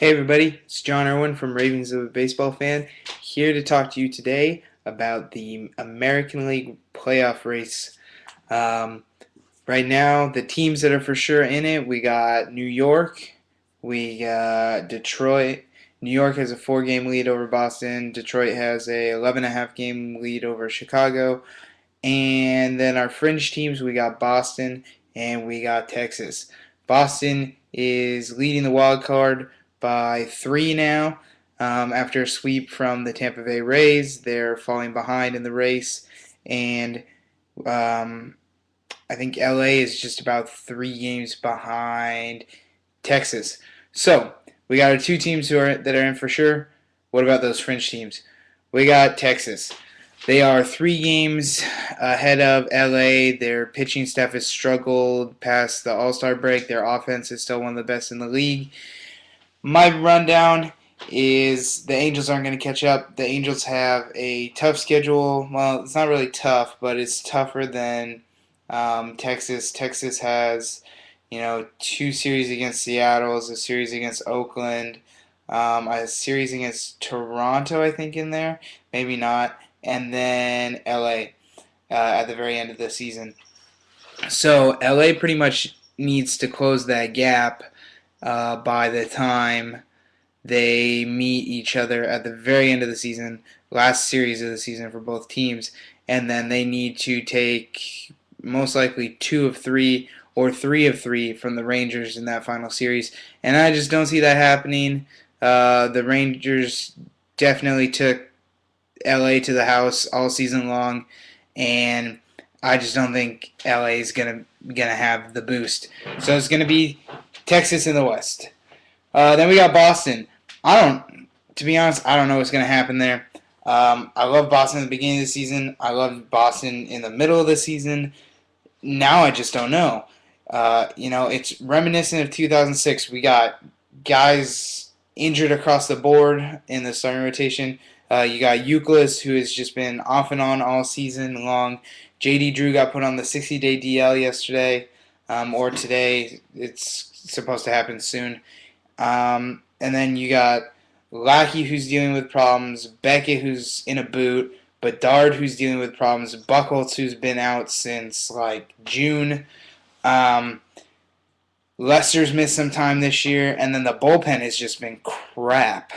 Hey everybody, it's John Irwin from Ravings of a Baseball Fan, here to talk to you today about the American League playoff race. Um, right now, the teams that are for sure in it, we got New York, we got Detroit. New York has a 4-game lead over Boston. Detroit has a 11.5-game lead over Chicago. And then our fringe teams, we got Boston and we got Texas. Boston is leading the wild card by 3 now. After a sweep from the Tampa Bay Rays, they're falling behind in the race, and um, I think LA is just about 3 games behind Texas. So we got our two teams that are in for sure. What about those fringe teams? We got Texas. They are 3 games ahead of LA. Their pitching staff has struggled past the All-Star break. Their offense is still one of the best in the league. My rundown is the Angels aren't going to catch up. The Angels have a tough schedule. Well, it's not really tough, but it's tougher than Texas. Texas has, 2 series against Seattle, a series against Oakland, a series against Toronto, I think, in there. Maybe not. And then LA at the very end of the season. So LA pretty much needs to close that gap by the time they meet each other at the very end of the season, last series of the season for both teams, and then they need to take most likely 2 of 3 or 3 of 3 from the Rangers in that final series, and I just don't see that happening. The Rangers definitely took LA to the house all season long, and I just don't think LA is gonna have the boost. So it's gonna be Texas in the West. Then we got Boston. To be honest, I don't know what's going to happen there. I love Boston at the beginning of the season. I loved Boston in the middle of the season. Now I just don't know. It's reminiscent of 2006. We got guys injured across the board in the starting rotation. You got Euclid, who has just been off and on all season long. J.D. Drew got put on the 60-day DL yesterday, or today. It's supposed to happen soon. And then you got Lackey, who's dealing with problems, Beckett, who's in a boot, Bedard, who's dealing with problems, Buchholz, who's been out since like June. Lester's missed some time this year, and then the bullpen has just been crap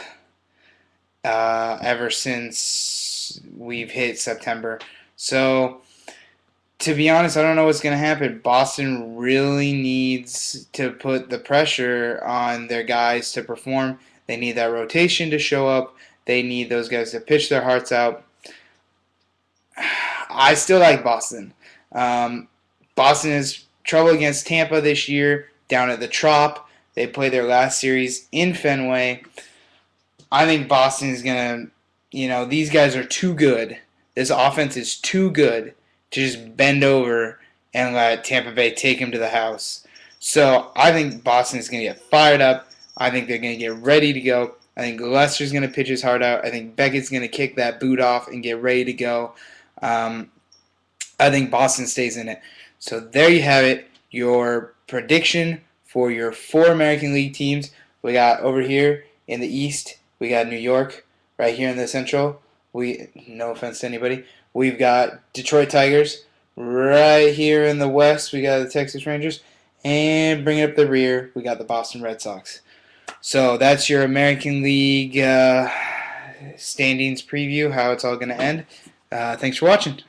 ever since we've hit September. So, to be honest, I don't know what's going to happen. Boston really needs to put the pressure on their guys to perform. They need that rotation to show up. They need those guys to pitch their hearts out. I still like Boston. Boston has trouble against Tampa this year down at the Trop. They played their last series in Fenway. I think Boston is going to, these guys are too good. This offense is too good to just bend over and let Tampa Bay take him to the house. So I think Boston is going to get fired up. I think they're going to get ready to go. I think Lester's going to pitch his heart out. I think Beckett's going to kick that boot off and get ready to go. I think Boston stays in it. So there you have it, your prediction for your 4 American League teams. We got over here in the East, we got New York. Right here in the Central, no offense to anybody, we've got Detroit Tigers. Right here in the West, we got the Texas Rangers. And bringing up the rear, we got the Boston Red Sox. So that's your American League standings preview, how it's all going to end. Thanks for watching.